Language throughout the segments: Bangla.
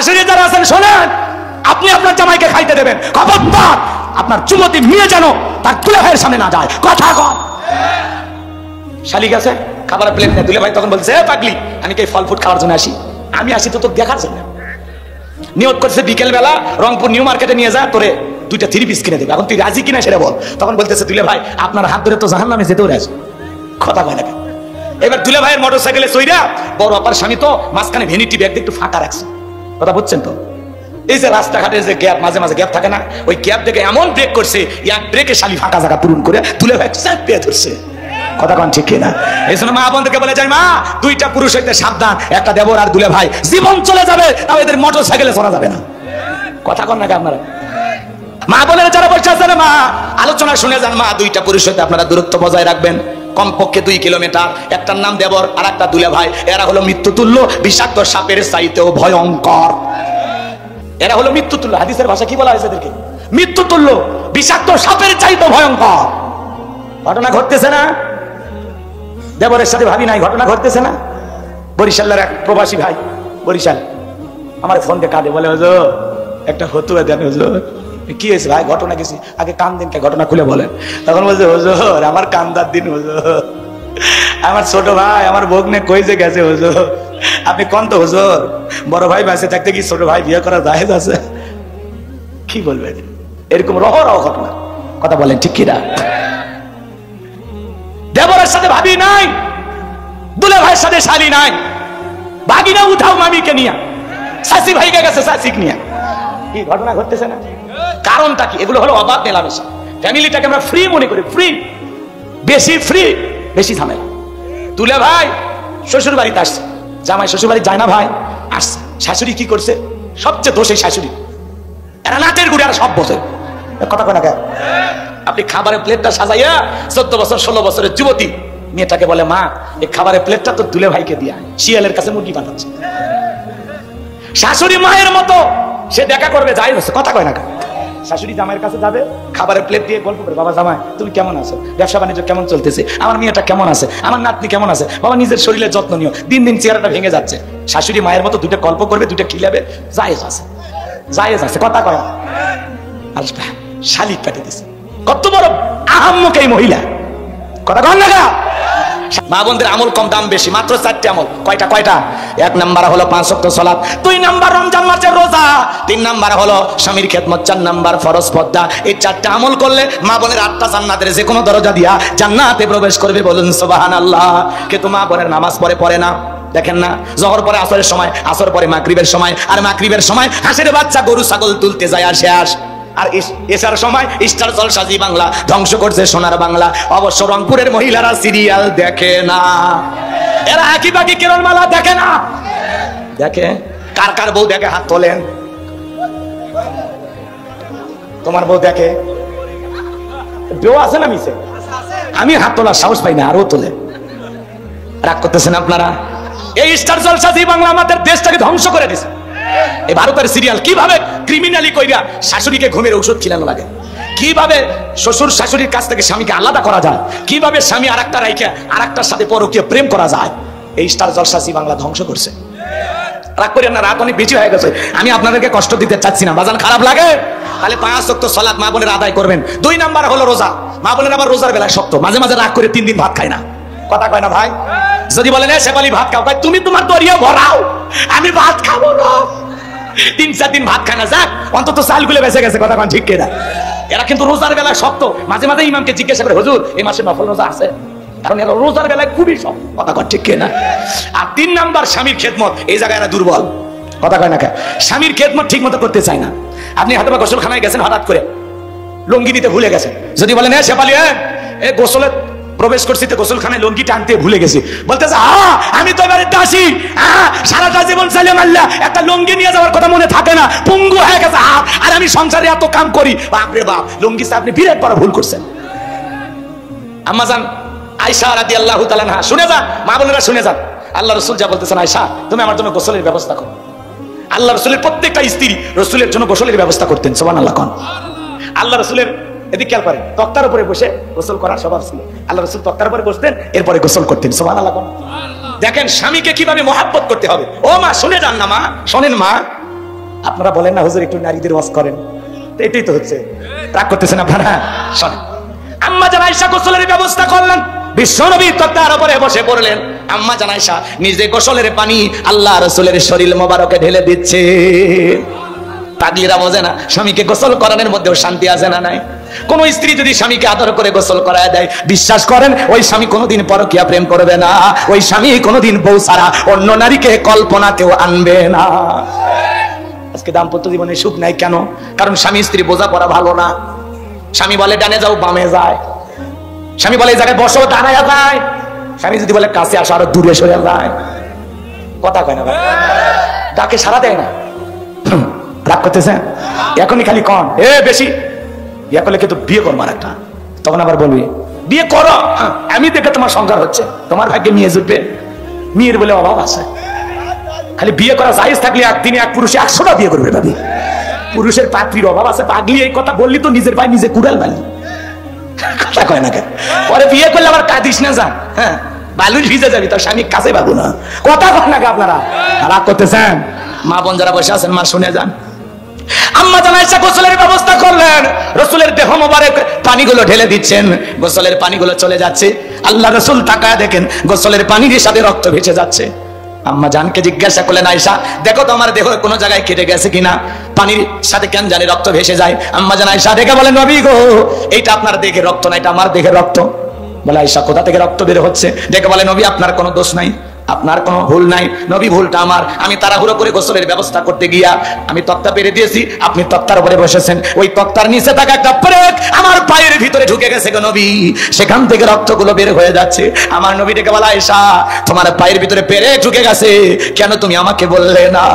শাশুড়ি যারা আছেন শোনেন, আপনি আপনার জামাইকে খাইতে দেবেন, খবরদার আপনার যুবতী মেয়ে যেন তার দুলে ভাইয়ের সামনে না যায়। কথা কম। শালিক আছে খাবারের প্লেট নিয়ে, দুলে ভাই তখন বলছে পাগলি আমি কি ফল ফুড খাওয়ার জন্য আসি? আমি আসি তো তোর দেখার জন্য। নিয়ত করছে বিকেল বেলা রংপুর নিউ মার্কেটে নিয়ে যা, তোরে 2টা 3 পিস কিনে দেবে। এখন তুই রাজি কিনা সেটা বল। তখন বলতেছে দুলে ভাই আপনার হাত ধরে তো জাহান্নামে যেতেও রাজি। কথা কয় না। এবার দুলে ভাইয়ের মোটরসাইকেলে চইরা বড় আপার স্বামী তো মাঝখানে ভ্যানিটি ব্যাগ একটু ফাঁকা রাখছে। কথা বুঝছেন তো? এই যে রাস্তাঘাটের যে গ্যাপ, মাঝে মাঝে গ্যাপ থাকে না, ওই গ্যাপ দেখে এমন ব্রেক করছে, এক ব্রেকে শালি ফাঁকা জায়গা পূরণ করে দুলে ভাই চাপিয়ে ধরছে। কথা কন ঠিক কিনা? এই জন্য মা বোনদেরকে বলে যায়, মা 2টা পুরুষ হইতে সাবধান, একটা দেবর আর দুলে ভাই, জীবন চলে যাবে তাও এদের মোটরসাইকেলে চলা যাবে না। কথা কন নাকি আপনারা? মা বোনেরা যারা বসে আছেন, মা আলোচনা শুনে যান। মা 2টা পুরুষ হইতে আপনারা দূরত্ব বজায় রাখবেন, কমপক্ষে 2 কিলোমিটার। একটার নাম দেবর আর একটা দুলে ভাই। এরা হলো মৃত্যুতুল্য, বিষাক্ত সাপের চাইতেও ভয়ঙ্কর। এরা হলো মৃত্যুতুল্য। হাদিসের ভাষা কি বলা হয়েছে এদেরকে? মৃত্যুতুল্য, বিষাক্ত সাপের চাইতেও ভয়ঙ্কর। ঘটনা ঘটতেছে না? দেবরের সাথে ভাবি নাই, ঘটনা ঘটতেছে না? বরিশালের এক প্রবাসী ভাই, বরিশাল, আমার ফোন দিয়ে কাঁদে, বলে হুজুর একটা ফতুয়া দেন হুজুর। কি হয়েছে ভাই? ঘটনা কিছু আগে কান দিন, ঘটনা খুলে বলেন। তখন বলছে হুজুর আমার কান্দার দিন হুজুর, আমার ছোট ভাই আমার ভগ্নে কই যে গেছে হুজুর। আপনি কোন তো হুজুর, বড় ভাই বেঁচে থাকতে কি ছোট ভাই বিয়ে করা জায়েজ আছে? কি বলবেন? এরকম রহ রহ ঘটনা। কথা বলেন ঠিক কিনা? দেবরের সাথে ভাবি নাই, দুলে ভাইয়ের সাথে শালি নাই, ভাগিনা উঠাও মামিকে নিয়ে, শাশি ভাইকে গেছে শাশিক নিয়ে। কি ঘটনা ঘটতেছে না? কারণটা কি? এগুলো হলো অবাধ মেলামেশা। ফ্যামিলিটাকে আমরা ফ্রি মনে করি, ফ্রি, বেশি ফ্রি বেশি ঝামেলা। দুলে ভাই শ্বশুর বাড়িতে আসছে, জামাই শ্বশুর বাড়ি যায় না ভাই, আসছে। শাশুড়ি কি করছে? সবচেয়ে দোষ এই শাশুড়ি। এরা নাটের গুড়ে আর সব বোঝে। কথা কয় না কেন? আপনি খাবারের প্লেটটা সাজাইয়া 14 বছর 16 বছরের যুবতী মেয়েটাকে বলে, মা এই খাবারের প্লেটটা তো দুলে ভাইকে দিয়া, শিয়ালের কাছে মুরগি পাঠাচ্ছে। শাশুড়ি মায়ের মতো সে দেখা করবে, যাই হচ্ছে। কথা কয় না কেন? শাশুড়ি জামাইয়ের কাছে যাবে, খাবারের প্লেট দিয়ে গল্প করে, বাবা জামাই তুমি কেমন আছো, ব্যবসা বাণিজ্য কেমন চলতেছে, আমার মেয়েটা কেমন আছে, আমার নাতনি কেমন আছে, বাবা নিজের শরীরের যত্ন নিও, দিন দিন চেহারাটা ভেঙে যাচ্ছে। শাশুড়ি মায়ের মতো 2টা গল্প করবে, 2টা খিলাবে, জায়েজ আছে, জায়েজ আছে। কথা কয়? আর শালিক পেটে দিছে। কত বড় আহাম্মক এই মহিলা। কথা কন না? মা বোনদের আমল কম দাম বেশি, মাত্র 4টে আমল। কয়টা? 1 নাম্বার হলো 5 ওয়াক্ত সালাত, 2 নাম্বার রমজান মাসের রোজা, 3 নাম্বার হলো স্বামীর খেদমত, 4 নাম্বার ফরজ পর্দা। এই 4টে আমল করলে মা বোনের 8টা জান্নাতের যে কোনো দরজা দিয়া জান্নাতে প্রবেশ করবে। বলুন সুবহানাল্লাহ। কিন্তু মা বোনের নামাজ পড়ে না, দেখেন না? জোহর পরে আসরের সময়, আসর পরে মাগরিবের সময়, আর মাগরিবের সময় হাঁসের বাচ্চা গরু ছাগল তুলতে যায় আর শেষ। আর এসার সময় স্টার জলসা জি বাংলা ধ্বংস করছে সোনার বাংলা। অবশ্য রংপুরের মহিলারা সিরিয়াল দেখে না, এরা একই বাকি কেরল মালা দেখে না। দেখে কার কার বউ দেখে? হাত তোলেন। তোমার বউ দেখে? বউ আছে না মিছে? আমি হাত তোলার সাহস পাই না, আরো তোলে। রাগ করতেছেন আপনারা? এই স্টার জলসা জি বাংলা আমাদের দেশটাকে ধ্বংস করে দিয়েছে। এই ভারতের সিরিয়াল কিভাবে ক্রিমিনালি কইরা শাশুড়িকে ঘুমের ঔষধ খিলানো লাগে, কিভাবে শ্বশুর শাশুড়ির কাছ থেকে স্বামীকে আলাদা করা যায়, কিভাবে স্বামী আরেকটা রাইখে আরেকটার সাথে পরকীয় প্রেম করা যায়, এই স্টার জলসা জি বাংলা ধ্বংস করছে। রাগ করেন না, রাত অনেক বেশি হয়ে গেছে, আমি আপনাদেরকে কষ্ট দিতে চাচ্ছি না, বাজান খারাপ লাগে। তাহলে 5 ওয়াক্ত সালাত মা বোনের আদায় করবেন। 2 নাম্বার হলো রোজা, মা বোনের আবার রোজার বেলায় শক্ত, মাঝে মাঝে রাগ করে 3 দিন ভাত খায় না। কথা কয় না ভাই? যদি বলেন শেফালি ভাত খাও, তুমি তোমার দরিয়া ভরাও, আমি ভাত খাবো না। 3-4 দিন ভাত খায় না, যাক অন্তত চালগুলো বেঁচে গেছে। কথা কন ঠিক কিনা? এরা কিন্তু রোজার বেলায় শক্ত। মাঝে মাঝে ইমামকে জিজ্ঞাসা করে, হুজুর এই মাসে নফল রোজা আছে? কারণ এরা রোজার বেলায় খুবই শক্ত। কথা কন ঠিক কিনা? আর 3 নাম্বার স্বামীর খেদমত, এই জায়গায় এরা দুর্বল। কথা কয় না কেন? স্বামীর খেদমত ঠিক মতো করতে চায় না। আপনি হয়তো বা গোসলখানায় গেছেন, হঠাৎ করে লুঙ্গি নিতে ভুলে গেছেন। যদি বলেন শেফালি গোসলে প্রবেশ করছি তো গোসলখানায় লুঙ্গি টানতে ভুলে গেছি, বলতেছে আমি তো এবারে দাসী, সারাটা জীবন চাইলে মারলা, একটা লুঙ্গি নিয়ে যাওয়ার কথা মনে থাকে না, পঙ্গু হয়ে গেছে। আর আমি সংসারে এত কাম করি, বাপরে বাপ, লুঙ্গি আপনি বিরাট বড় ভুল করছেন। আম্মাজান আয়েশা রাদিয়াল্লাহু তাআলা আনহা, শুনে যান মা বোনেরা, শুনে যান, আল্লাহ রাসূল যা বলতেছেন, আয়েশা তুমি আমার জন্য গোসলের ব্যবস্থা করো। আল্লাহ রাসূলের প্রত্যেকটা স্ত্রী রাসূলের জন্য গোসলের ব্যবস্থা করতেন। সুবহানাল্লাহ। কোন আল্লাহ রাসূলের এদিকে খেয়াল করেন, তক্তার উপরে বসে গোসল করার স্বভাব ছিল। আল্লাহ রাসূল তক্তার উপরে বসতেন, এরপরে গোসল করতেন। সুবহানাল্লাহ। দেখেন স্বামীকে কিভাবে মহব্বত করতে হবে। ও মা শুনে যান না, মা শোনেন, মা আপনারা বলেন না হুজুর একটু নারীদের ওয়াজ করেন, তো এটাই তো হচ্ছে। রাগ করতেছেন আপনারা? শোনেন, আম্মা জান আয়েশা গোসলের ব্যবস্থা করলেন, বিশ্বনবী তক্তার উপরে বসে পড়লেন। আম্মা জান আয়েশা নিজে গোসলের পানি আল্লাহ রাসূলের শরীর মোবারকে ঢেলে দিচ্ছে। পাগলিরা বোঝে না স্বামীকে গোসল করানোর মধ্যেও শান্তি আছে না নাই? কোন স্ত্রী যদি স্বামীকে আদর করে গোসল করায় দেয়, বিশ্বাস করেন ওই স্বামী কোনোদিন পরকীয়া প্রেম করবে না, ওই স্বামী কোনোদিন বউ ছাড়া অন্য নারীকে কল্পনাতেও আনবে না। আজকে দাম্পত্য জীবনে সুখ নাই কেন? কারণ স্বামী স্ত্রী বোঝাপড়া ভালো না। স্বামী বলে ডানে যাও বামে যায়, স্বামী বলে এই জায়গায় বসো দাঁড়ায় যায়, স্বামী যদি বলে কাছে আসো আরো দূরে সরে যায়। কথা কয় না ভাই, ডাকে সারা দেয় না। রাগ করতেছেন? এখনই খালি কন এ বেশি ইয়া করলে কিন্তু বিয়ে করবো একটা, তখন আবার বলবি বিয়ে করো, আমি দেখে তোমার সংসার হচ্ছে, তোমার ভাগ্যে মেয়ে জুটবে। মেয়ের বলে অভাব আছে, খালি বিয়ে করা জায়েজ থাকলে একদিনে এক পুরুষে 100টা বিয়ে করবে ভাবি। পুরুষের পাত্রীর অভাব আছে। পাগলি এই কথা বললি তো নিজের ভাই নিজে কুড়াল বালি। কথা কয় না কেন? পরে বিয়ে করলে আবার কাঁদিস না যান, হ্যাঁ বালুর ভিজে যাবি, তোর স্বামী কাছে পাবো না। কথা কয় না আপনারা? রাগ করতেছেন? মা বোন যারা বসে আছেন মা শুনে যান। আম্মা জান আয়েশা গোসলের ব্যবস্থা করলেন, রাসূলের দেহ মোবারক পানিগুলো ঢেলে দিচ্ছেন, গোসলের পানিগুলো চলে যাচ্ছে। আল্লাহ রাসূল তাকায় দেখেন গোসলের পানির সাথে রক্ত ভেসে যাচ্ছে। আম্মা জানকে জিজ্ঞাসা করলেন আয়েশা দেখো তো আমার দেহ কোনো জায়গায় কেটে গেছে কিনা, পানির সাথে কেন জানি রক্ত ভেসে যায়। আম্মা জান আয়েশা দেখে বলেন নবী গো এইটা আপনার দেহের রক্ত না, এটা আমার দেহের রক্ত। বলে আয়েশা কোথা থেকে রক্ত বের হচ্ছে? দেখে বলে নবী আপনার কোনো দোষ নাই, আপনার কোনো ভুল নাই নবী, ভুলটা আমার। আমি তাড়াহুড়ো করে গোসলের ব্যবস্থা করতে গিয়া আমি তক্তা পেরে দিয়েছি, আপনি তক্তার উপরে বসেছেন, ওই তক্তার নিচে থাকা একটা পেরেক আমার পায়ের ভিতরে ঢুকে গেছে গো নবী, সেখান থেকে রক্তগুলো বের হয়ে যাচ্ছে। আমার নবী ডেকে বলা আয়েশা তোমার পায়ের ভিতরে পেরেক ঢুকে গেছে, কেন তুমি আমাকে বললে না?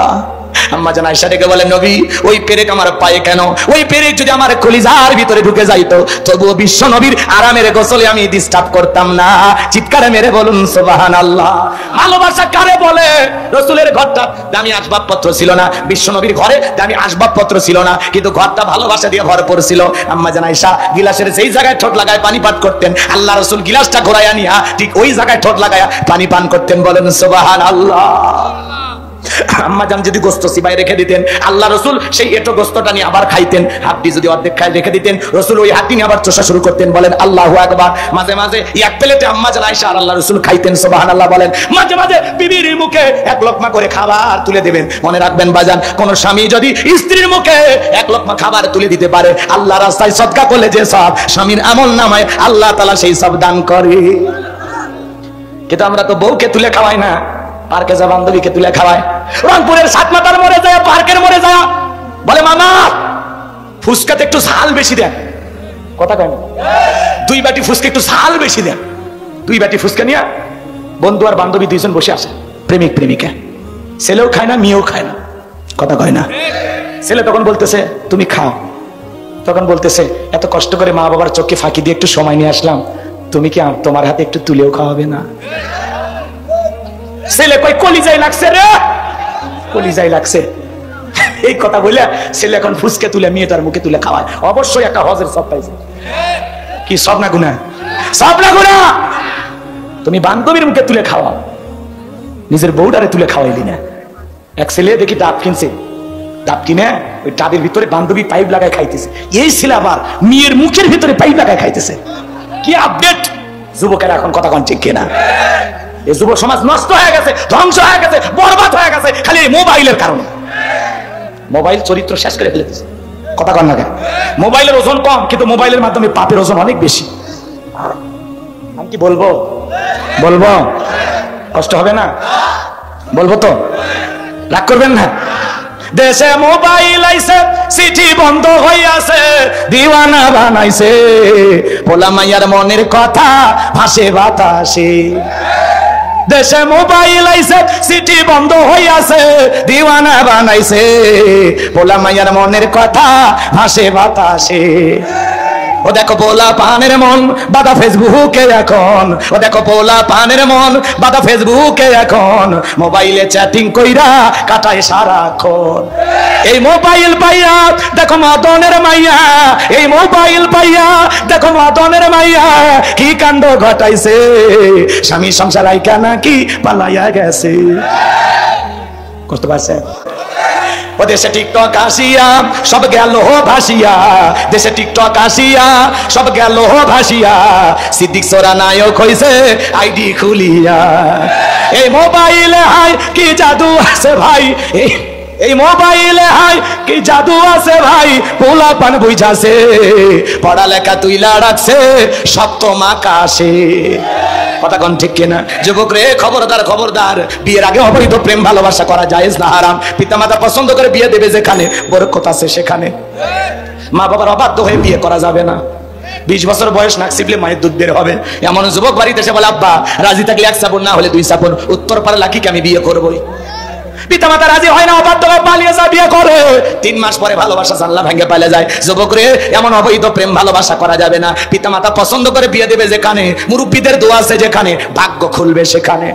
আম্মা জান আয়েশা ডেকে বলেন নবী ওই পেরেক আমার পায়ে কেন? ওই পেরেক যদি আমার কলিজার ভিতরে ঢুকে যাইতো তবুও বিশ্ব নবীর আরামের গোসলে আমি ডিস্টার্ব করতাম না। চিৎকারে মেরে বলুন সুবহানাল্লাহ। ভালোবাসা কারে বলে? রাসূলের ঘরটা দামি আসবাবপত্র ছিল না, বিশ্ব নবীর ঘরে দামি আসবাবপত্র ছিল না, কিন্তু ঘরটা ভালোবাসা দিয়ে ভরপুর ছিল। আম্মা জান আয়েশা গিলাসের যেই জায়গায় ঠোঁট লাগায় পানি পান করতেন, আল্লাহ রাসূল গিলাসটা ঘোরাইয়া নিয়া ঠিক ওই জায়গায় ঠোঁট লাগায়া পানি পান করতেন। বলেন সুবহানাল্লাহ। আম্মা জান যদি গোস্ত সিবাই রেখে দিতেন, আল্লাহ রাসূল সেই এটো গোস্তটা নিয়ে আবার খাইতেন। হাড্ডি যদি অর্ধেক খাই রেখে দিতেন, রাসূল ওই হাড্ডি নিয়ে আবার চোষা শুরু করতেন। বলেন আল্লাহু আকবার। মাঝে মাঝে এক প্লেটে আম্মা জান আয়েশা আর আল্লাহ রাসূল খাইতেন। সুবহানাল্লাহ বলেন। মাঝে মাঝে বিবির মুখে এক লোকমা করে খাবার তুলে দেবেন। মনে রাখবেন বাজান, কোন স্বামী যদি স্ত্রীর মুখে এক লোকমা খাবার তুলে দিতে পারে, আল্লাহ রাস্তায় সদকা করলে যে সব, স্বামীর আমল নামায় আল্লাহ তাআলা সেই সব দান করে। কিন্তু আমরা তো বউকে তুলে খাওয়াই না, পার্কে যা বান্ধবীকে তুলে খাওয়ায়। রংপুরের সাতমাতার মোড়ে যায়, পার্কের মোড়ে যায়, বলে মামা ফুচকাতে একটু ঝাল বেশি দেন। কথা কেন? 2 বাটি ফুচকা একটু ঝাল বেশি দেন। 2 বাটি ফুচকা নিয়ে বন্ধু আর বান্ধবী 2জন বসে আছে, প্রেমিক প্রেমিকা, ছেলেও খায় না মেয়েও খায় না। কথা কয় না? ছেলে তখন বলতেছে তুমি খাও, তখন বলতেছে এত কষ্ট করে মা বাবার চোখে ফাঁকি দিয়ে একটু সময় নিয়ে আসলাম, তুমি কি তোমার হাতে একটু তুলেও খাওয়াবে না? ছেলে কই কলিজাই লাগছে রে, কলিজাই লাগছে। এই কথা বলে ছেলে এখন ফুসকে তুলে মেয়েটার মুখে তুলে খাওয়ায়। অবশ্যই একটা হজের সব পাইছে। কি সব না গুনাহ? সব না গুনাহ? তুমি বান্ধবীর মুখে তুলে খাওয়াও, নিজের বউটারে তুলে খাওয়াইলি না। এক ছেলে দেখি ডাব কিনছে, ডাব কিনে ওই ডাবের ভিতরে বান্ধবী পাইপ লাগায় খাইতেছে। এই ছেলে আবার মেয়ের মুখের ভিতরে পাইপ লাগায় খাইতেছে। কি আপডেট যুবকেরা এখন, কথা কোন ঠিক কিনা? এই যুব সমাজ নষ্ট হয়ে গেছে, ধ্বংস হয়ে গেছে, বরবাদ হয়ে গেছে খালি এই মোবাইলের কারণে। মোবাইল চরিত্র শেষ করে ফেলেছে। কথা কন না কেন? মোবাইলের ওজন কম, কিন্তু মোবাইলের মাধ্যমে পাপের ওজন অনেক বেশি। আমি কি বলবো? বলবো? কষ্ট হবে না? বলবো তো? রাগ করবেন না? দেশে মোবাইল আইছে, চিঠি বন্ধ হইয়াছে, দিওয়ানা বানাইছে, পোলা মাইয়ার মনের কথা ভাসে বাতাসে। দেশে মোবাইল আইছে, চিঠি বন্ধ হইয়াছে, দিওয়ানা বানাইছে, পোলা মাইয়ার মনের কথা ভাসে বাতাসে। ও দেখো পোলা পানের মন বাদা ফেসবুকে এখন, ও দেখো পোলা পানের মন বাদা ফেসবুকে এখন, মোবাইলে চ্যাটিং কইরা কাটায় সারাক্ষণ। এই মোবাইল পাইয়া দেখো মদনের মাইয়া, এই মোবাইল পাইয়া দেখো মদনের মাইয়া কি কাণ্ড ঘটাইছে, স্বামী সংসার আইকা নাকি পালাইয়া গেছে। করতে পারছেন? ও দেশে টিকটক আসিয়া সব গেল ভাসিয়া, দেশে টিকটক আসিয়া সব গেল ভাসিয়া, সিদ্দিক সোরা নায়ক হইছে আইডি খুলিয়া। এই মোবাইলে হাই কি জাদু আছে ভাই, এই মোবাইলে হাই কি জাদু আছে ভাই, পোলা পান বুঝাছে পড়ালেখা তুইলা রাখছে সপ্তম আকাশে। কথা কোন ঠিক কিনা? যুবক রে খবরদার খবরদার, বিয়ের আগে অবৈধ প্রেম ভালোবাসা করা জায়েজ না হারাম। পিতামাতা পছন্দ করে বিয়ে দেবে যেখানে বরকত আছে সেখানে। মা বাবার অবাধ্য হয়ে বিয়ে করা যাবে না। 20 বছর বয়স নাক চিপলে মায়ের দুধ বের হবে। এমন যুবক বাড়িতে এসে বলে আব্বা রাজি থাকলে 1 চাপন না হলে 2 চাপন, উত্তর পারে লাকিকে আমি বিয়ে করবই। পিতামাতা রাজি হয় না, অবাধ্য হয়ে পালিয়ে যায় বিয়ে করে। 3 মাস পরে ভালোবাসা জানলা ভেঙে পালিয়ে যায়। যুবক রে এমন অবৈধ প্রেম ভালোবাসা করা যাবে না। পিতামাতা পছন্দ করে বিয়ে দেবে যেখানে, মুরব্বীদের দোয়া আছে যেখানে, ভাগ্য খুলবে সেখানে।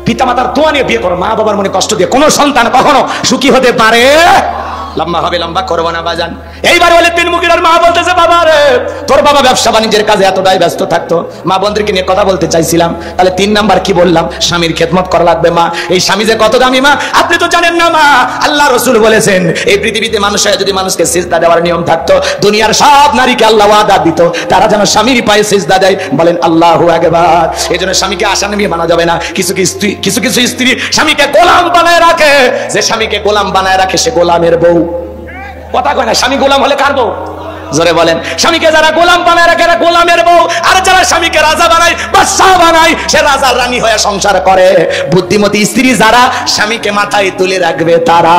পিতামাতার দোয়া নিয়ে বিয়ে করো। মা বাবার মনে কষ্ট দিয়ে কোনো সন্তান কখনো সুখী হতে পারে? লম্বা হবে, লম্বা করবো না বাজান। এইবার বলে 3 মুখের মা বলতেছে বাবা রে তোর বাবা ব্যবসা বাণিজ্যের কাজে এতটাই ব্যস্ত থাকতো, মা বোনদেরকে নিয়ে কথা বলতে চাইছিলাম। তাহলে 3 নাম্বার কি বললাম? স্বামীর খেদমত করা লাগবে মা। এই স্বামী যে কত দামি মা আপনি তো জানেন না মা। আল্লাহ রাসূল বলেছেন এই পৃথিবীতে মানুষের যদি মানুষকে সিজদা দেওয়ার নিয়ম থাকতো, দুনিয়ার সব নারীকে আল্লাহ ওয়াদা দিত তারা যেন স্বামীর পায়ে সিজদা দেয়। বলেন আল্লাহু আকবার। এজন্য স্বামীকে আশা নিয়ে মানা যাবে না। কিছু কিছু স্ত্রী স্বামীকে গোলাম বানায় রাখে, যে স্বামীকে গোলাম বানায় রাখে সে গোলামের বউ। কথা কয় না, স্বামী গোলাম হলে কার বউ? জোরে বলেন। স্বামীকে যারা গোলাম বানায় রাখে এরা গোলামের বউ, আর যারা স্বামীকে রাজা বানায় বাদশা বানায় সে রাজার রানী হয়ে সংসার করে। বুদ্ধিমতী স্ত্রী যারা স্বামীকে মাথায় তুলে রাখবে তারা।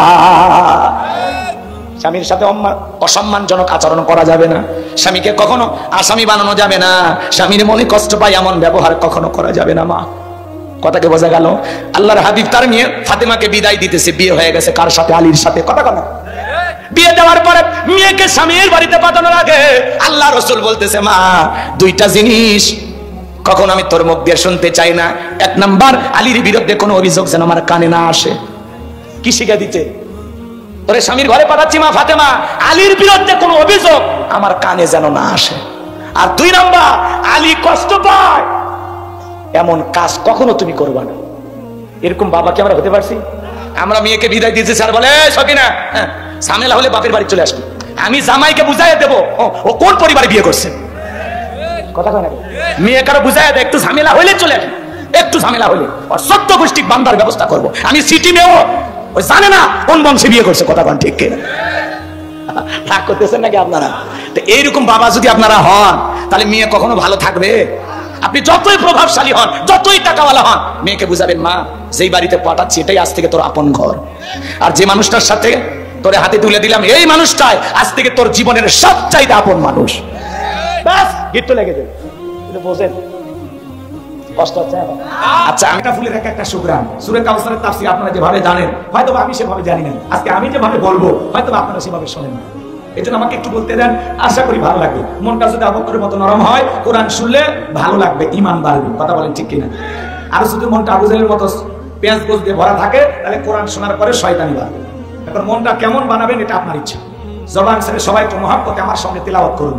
স্বামীর সাথে অসম্মানজনক আচরণ করা যাবে না, স্বামীকে কখনো আসামি বানানো যাবে না, স্বামীর মনে কষ্ট পায় এমন ব্যবহার কখনো করা যাবে না মা। কথাকে বোঝা গেল? আল্লাহর হাবিব তার মেয়ে ফাতেমাকে বিদায় দিতেছে, বিয়ে হয়ে গেছে কার সাথে? আলীর সাথে। কথা কথা বিয়ে দেওয়ার পরে মেয়েকে স্বামীর বাড়িতে পাঠানোর আগে আল্লাহ রাসূল বলতেছে মা 2টা জিনিস কখন আমি তোর মুখ দিয়ে শুনতে চাই না। 1 নাম্বার আলীর বিরুদ্ধে কোনো অভিযোগ যেন আমার কানে না আসে। কি শিখা দিতে? তোরে স্বামীর ঘরে পাঠাচ্ছি মা ফাতেমা, আলীর বিরুদ্ধে কোনো অভিযোগ আমার কানে যেন না আসে। আর 2 নাম্বার আলী কষ্ট পায় এমন কাজ কখনো তুমি করবা না। এরকম বাবা কি আমরা হতে পারছি? আমরা মেয়েকে বিদায় দিয়েছি স্যার বলে সকিনা ঝামেলা হলে বাপের বাড়ি চলে আসবে। আমি জামাইকে বুঝাই দেবো ও কোন পরিবারে বিয়ে করছে। কথা কয় না, মেয়ে কারো বুঝাই দেয় একটু ঝামেলা হইলে চলে আসবে, একটু ঝামেলা হলে আর 14 গোষ্ঠী বান্দার ব্যবস্থা করবো। আমি সিটি মেয়েও ওই জানে না কোন বংশে বিয়ে করছে। কথা কন ঠিক কিনা? রাগ করতেছেন নাকি আপনারা? তো এইরকম বাবা যদি আপনারা হন তাহলে মেয়ে কখনো ভালো থাকবে? আপনি যতই প্রভাবশালী হন, যতই টাকাওয়ালা হন, মেয়েকে বুঝাবেন মা যেই বাড়িতে পাঠাচ্ছি এটাই আজ থেকে তোর আপন ঘর, আর যে মানুষটার সাথে তোরে হাতে তুলে দিলাম এই মানুষটাই আজ থেকে তোর জীবনের সবচাইতে আপন মানুষ। ব্যাস গিট্টু লেগে যাবে। বোঝেন কষ্ট হচ্ছে? আচ্ছা, আমি ফুলের একটা সুগ্রাম সূরা কাউসারের তাফসীর আপনারা যেভাবে জানেন হয়তো আমি সেভাবে জানি না। আজকে আমি যেভাবে বলবো হয়তো আপনারা সেভাবে শোনেন না। এজন্য আমাকে একটু বলতে দেন, আশা করি ভালো লাগবে। মনটা যদি আবু বকরের মতো নরম হয়, কোরআন শুনলে ভালো লাগবে, ঈমান বাড়বে। কথা বলেন ঠিক কিনা? আর যদি মনটা আবু জাহেলের মতো পেঁয়াজ গোছ দিয়ে ভরা থাকে তাহলে কোরআন শোনার পরে শয়তানি বাড়বে। এখন মনটা কেমন বানাবেন এটা আপনার ইচ্ছা। জবান ছেড়ে সবাই একটু মুহাব্বতে আমার সঙ্গে তিলাওয়াত করুন।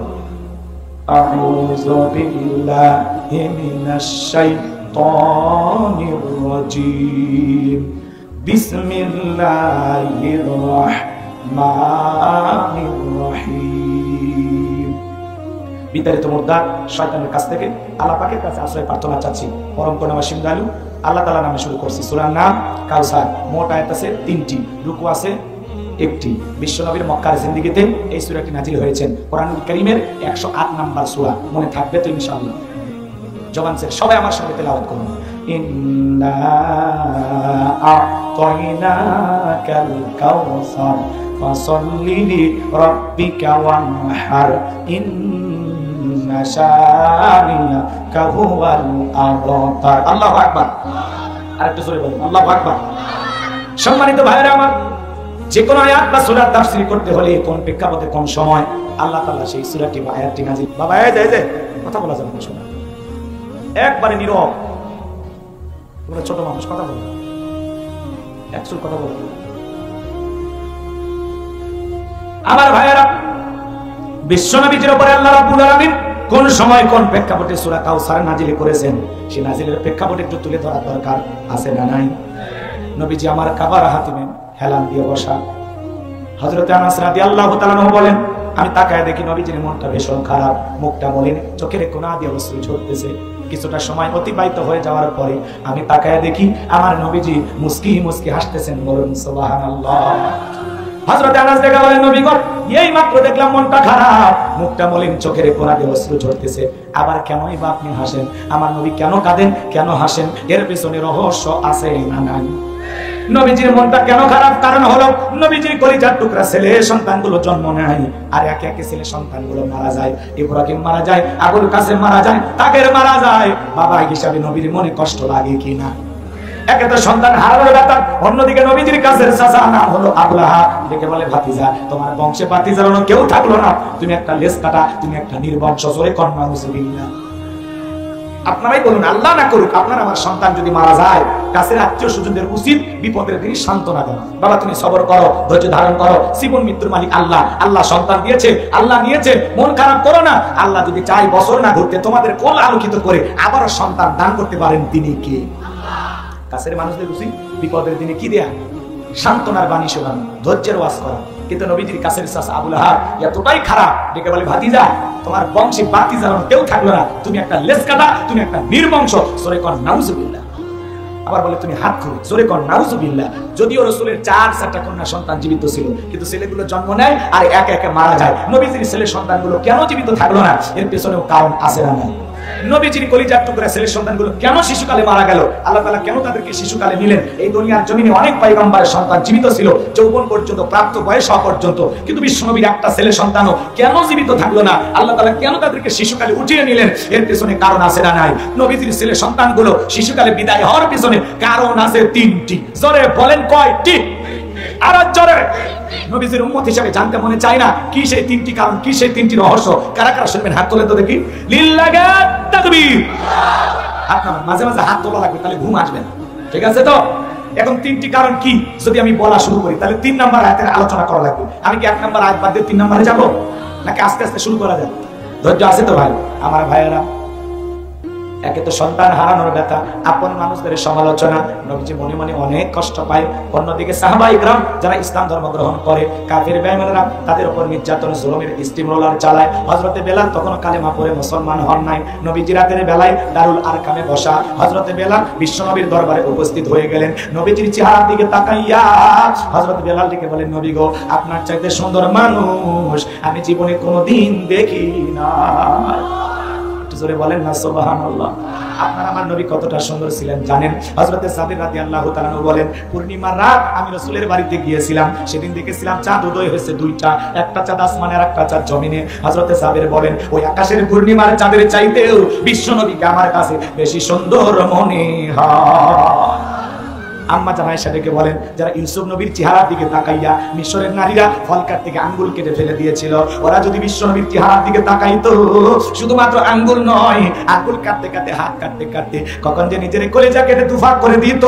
আউযু বিল্লাহি মিনাশ শাইতানির রাজীম। বিসমিল্লাহির রাহমানির রহিম। বিতাড়িত মুর্দা শয়তানের কাছ থেকে আল্লাহ পাকের কাছে আশ্রয় প্রার্থনা চাচ্ছি। পরম করুণাময় দয়ালু আল্লাহ তাআলার নামে শুরু করছি। সূরার নাম কাউসার। মোট আয়াত আছে 3টি, রুকু আছে 1টি। বিশ্বনবীর মক্কার জিন্দেগিতে এই সূরাটি নাজিল হয়েছে। কোরআনুল কারীমের 108 নাম্বার সূরা। মনে থাকবে তো ইনশাআল্লাহ? জবান ছেড়ে সবাই আমার সঙ্গে তেলাওয়াত করুন। ইন্না আ'তাইনাকাল কাউসার ফাসাল্লি লিরাব্বিকা ওয়ানহার ইন্না শানিয়াকা হুয়াল আবতার। আল্লাহু আকবার। আরেকটু জোরে বলুন আল্লাহু আকবার। সম্মানিত ভাইরা আমার, যে কোনো আয়াত বা সূরা তাফসীর করতে হলে কোন প্রেক্ষাপটে কোন সময় আল্লাহ তাআলা সেই সূরাটি বা আয়াতটি নাযিল। বাবা এই যে কথা বলা যাবে না, শোনা একবারে নীরব। তোমরা ছোট মানুষ কথা বলো, একচুল কথা বলো। আমার ভাইয়েরা, বিশ্বনবীর উপরে আল্লাহ রাব্বুল আলামিন কোন সময় কোন প্রেক্ষাপটে সূরা কাউসার নাজিল করেছেন সেই নাজিলের প্রেক্ষাপটে একটু তুলে ধরা দরকার আছে না নাই? নবীজি আমার কাবার হাতিমে হেলান দিয়ে বসা। হযরত আনাস রাদিয়াল্লাহু তাআলা আনহু বলেন, আমি তাকায় দেখি নবীজির মনটা ভীষণ খারাপ, মুখটা মলিন, চোখের কোনা দিয়ে অশ্রু ঝরতেছে। কিছুটা সময় অতিবাহিত হয়ে যাওয়ার পরে আমি তাকায় দেখি আমার নবীজি মুস্কি মুস্কি হাসতেছেন। বলুন সুবহানাল্লাহ। হযরত আনাস দেখা বলেন, নবী গো, এই মাত্র দেখলাম মনটা খারাপ, মুখটা মলিন, চোখের কোনা দিয়ে অশ্রু ঝরতেছে, আবার কেনই বা আপনি হাসেন? আমার নবী কেন কাঁদেন, কেন হাসেন? এর পেছনে রহস্য আছে না নাই? নবীজির মনটা কেন খারাপ? কারণ হলো নবীজির কলিজার টুকরা ছেলে সন্তানগুলো জন্ম নেয়, আর একে একে ছেলে সন্তানগুলো মারা যায়। ইব্রাহিম মারা যায়, আবুল কাসেম মারা যায়, তাকের মারা যায়। বাবা হিসাবে নবীর মনে কষ্ট লাগে কিনা? একে তো সন্তান হারানোর ব্যাপার, অন্যদিকে নবীজির কাছের চাচা নাম হলো আবলাহা, ডেকে বলে, ভাতিজা, তোমার বংশে ভাতিজার কেউ থাকলো না, তুমি একটা লেজ কাটা, তুমি একটা নির্বংশ, জোরে কন্যা মুসলিমিনা। আপনারাই বলুন, আল্লাহ না করুক আপনার আমার সন্তান যদি মারা যায়, কাছের আত্মীয় স্বজনদের উচিত বিপদের দিনে সান্ত্বনা দেন। বাবা তুমি সবর করো, ধৈর্য ধারণ করো, জীবন মৃত্যুর মালিক আল্লাহ, আল্লাহ সন্তান দিয়েছে, আল্লাহ নিয়েছে, মন খারাপ করো না। আল্লাহ যদি চাই বছর না ঘুরতে তোমাদের কোল আলোকিত করে আবারও সন্তান দান করতে পারেন, তিনি কে? কাছের মানুষদের উচিত বিপদের দিনে কি দেয়া? সান্ত্বনার বাণী শোনানো, ধৈর্যের ওয়াজ করা। কিন্তু নবীজির কাছের চাচা আবু লাহাব এতটাই খারাপ, ডেকে বলে, ভাতিজা, তোমার বংশে ভাতিজা কেউ থাকলো না, তুমি একটা লেজ কাটা, তুমি একটা নির্বংশ, জোরে কর নাউজুবিল্লাহ। আবার বলে, তুমি হাত খুঁড়ো, জোরে কর নাউজুবিল্লাহ। যদিও রাসূলের 4-4টা কন্যা সন্তান জীবিত ছিল, কিন্তু ছেলেগুলো জন্ম নেয় আর একে একে মারা যায়। নবীজির ছেলে সন্তানগুলো কেন জীবিত থাকলো না? এর পেছনেও কারণ আছে না নাই? নবীজির কলিজার টুকরা ছেলে সন্তানগুলো কেন শিশুকালে মারা গেল? আল্লাহ তাআলা কেন তাদেরকে শিশুকালে নিলেন? এই দুনিয়ার জমিনে অনেক পয়গম্বরের সন্তান জীবিত ছিল, যৌবন পর্যন্ত, প্রাপ্ত বয়স হওয়া পর্যন্ত, কিন্তু বিশ্বনবীর একটা ছেলে সন্তানও কেন জীবিত থাকলো না? আল্লাহ তাআলা কেন তাদেরকে শিশুকালে উঠিয়ে নিলেন? এর পেছনে কারণ আছে না নাই? নবীজির ছেলে সন্তানগুলো শিশুকালে বিদায় হওয়ার পেছনে কারণ আছে 3টি। জোরে বলেন, কয়টি? আর জোরে। নবীজির উম্মত হিসেবে জানতে মনে চায় না কি সেই 3টি কারণ, কি সেই 3টি রহস্য? কারা কারা শুনবেন হাত তোলেন তো দেখি। লিল্লাহি তাকবীর। আপনার মাঝে মাঝে হাত তোলা লাগবে, তাহলে ঘুম আসবে না, ঠিক আছে তো? এখন 3টি কারণ কি যদি আমি বলা শুরু করি, তাহলে 3 নম্বর আয়াতের আলোচনা করা লাগবে। আমি কি 1 নম্বর আয়াত বাদ দিয়ে 3 নম্বরে যাব, নাকি আস্তে আস্তে শুরু করা যায়? ধৈর্য আছে তো ভাই আমার? ভাইয়েরা, একে তো সন্তান হারানোর ব্যথা, আপন মানুষদের সমালোচনা, নবীজি মনে মনে অনেক কষ্ট পায়। অন্যদিকে সাহাবায়ে কেরাম যারা ইসলাম ধর্ম গ্রহণ করে, কাফির বেঈমানরা তাদের উপর নির্যাতন জুলুমের স্টিমরোলার চালায়। হযরতে বেলাল তখন কালেমা পড়ে মুসলমান হন নাই। নবীজি রাতের বেলায় দারুল আরকামে বসা, হযরতে বেলাল বিশ্বনবীর দরবারে উপস্থিত হয়ে গেলেন। নবীজির চেহারার দিকে তাকাইয়া হযরতে বেলাল ডেকে বলেন, নবী গো, আপনার চাইতে সুন্দর মানুষ আমি জীবনে কোনোদিন দেখি না। জোরে বলেন না সুবহানাল্লাহ। আপনার আমার নবী কতটা সুন্দর ছিলেন জানেন? হযরতে সাবির রাদিয়াল্লাহু তাআলা বলেন, পূর্ণিমার রাত আমি রাসূলের বাড়িতে গিয়েছিলাম, সেদিন দেখেছিলাম চাঁদ উদয় হয়েছে 2টা, একটা চাঁদ আসমানে আর একটা চাঁদ জমিনে। হযরতে সাবির বলেন, ওই আকাশের পূর্ণিমার চাঁদের চাইতেও বিশ্বনবীকে আমার কাছে বেশি সুন্দর মনে হয়। আম্মা জান আয়েশা ডেকে বলেন, যারা ইউসুফ নবীর চেহারার দিকে তাকাইয়া মিশরের নারীরা ফল কাটতে গিয়ে আঙ্গুল কেটে ফেলে দিয়েছিল, ওরা যদি বিশ্ব নবীর চেহারার দিকে তাকাইতো, শুধুমাত্র আঙ্গুল নয়, আঙ্গুল কাটতে কাটতে, হাত কাটতে কাটতে কখন যে নিজের কলিজা কেটে তুফাক করে দিত,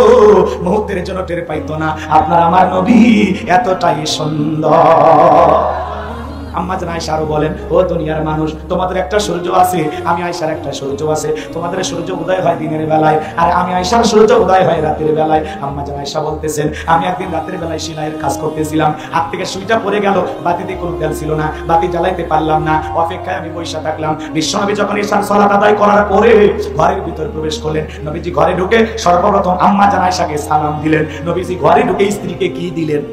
মুহূর্তের জন্য টের পাইতো না। আপনার আমার নবী এতটাই সুন্দর। আম্মা জান আয়েশা আরো বলেন, ও দুনিয়ার মানুষ, তোমাদের একটা সূর্য আছে, আমি আয়েশার একটা সূর্য আছে। তোমাদের সূর্য উদয় হয় দিনের বেলায়, আর আমি আয়েশার সূর্য উদয় হয় রাতের বেলায়। আম্মা জান আয়েশা বলতেছেন, আমি একদিন রাতের বেলায় সেলাইয়ের কাজ করতেছিলাম, হাত থেকে সুইটা পড়ে গেল, বাতিতে কোনো তেল ছিল না, বাতি জ্বালাইতে পারলাম না, অপেক্ষায় আমি বসে থাকলাম। বিশ্বনবী যখন ঈশার সালাত আদায় করার পরে ঘরের ভিতর প্রবেশ করলেন, নবীজি ঘরে ঢুকে সর্বপ্রথম আম্মা জান আয়েশাকে সালাম দিলেন। নবীজি ঘরে ঢুকে স্ত্রীকে কি দিলেন?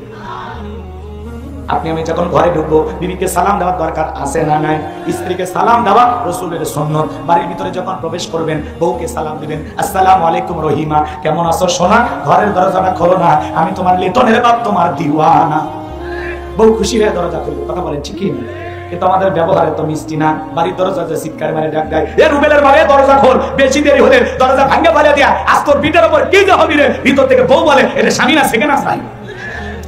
আপনি আমি যখন ঘরে ঢুকবো, বিবিকে সালাম দেওয়ার দরকার আছে না নাই? স্ত্রীকে সালাম দেওয়া রাসূলের সুন্নাত। বাড়ির ভিতরে যখন প্রবেশ করবেন, বউকে সালাম দিবেন, আসসালামু আলাইকুম রহিমা, কেমন আছো সোনা? ঘরের দরজাটা খোলো না, আমি তোমার লিটনের বাপ, তোমার দিওয়ানা। বউ খুশি হয়ে দরজা খুলবে, কথা বলেন ঠিক কি না? কিন্তু আমাদের ব্যবহার এত মিষ্টি না। বাড়ির দরজা যে চিৎকার মারে ডাক দেয়, এ রুবেলের ভাই দরজা খোল, বেশি দেরি হলে দরজা ভাঙে ফেলে দিয়া, আজ তোর পিঠের উপর কি যে হবি রে। ভিতর থেকে বউ বলে, এটা স্বামী না সেকেন্ড আছে,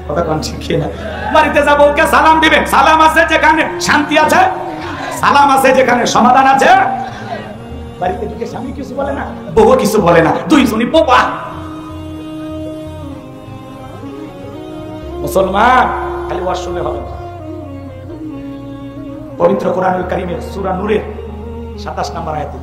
কথা কোন ঠিক না? বাড়িতে যাব, ওকে সালাম দিবেন, সালাম আছে যেখানে শান্তি আছে, সালাম আছে যেখানে সমাধান আছে। বাড়িতে ঢুকে স্বামী কিছু বলে না, বউ কিছু বলে না, দুইজনই পোপা। মুসলমান খালি ওয়াজ শুনলে হবে না। পবিত্র কোরআনুল কারীমের সূরা নূরের 27 নম্বর আয়াতে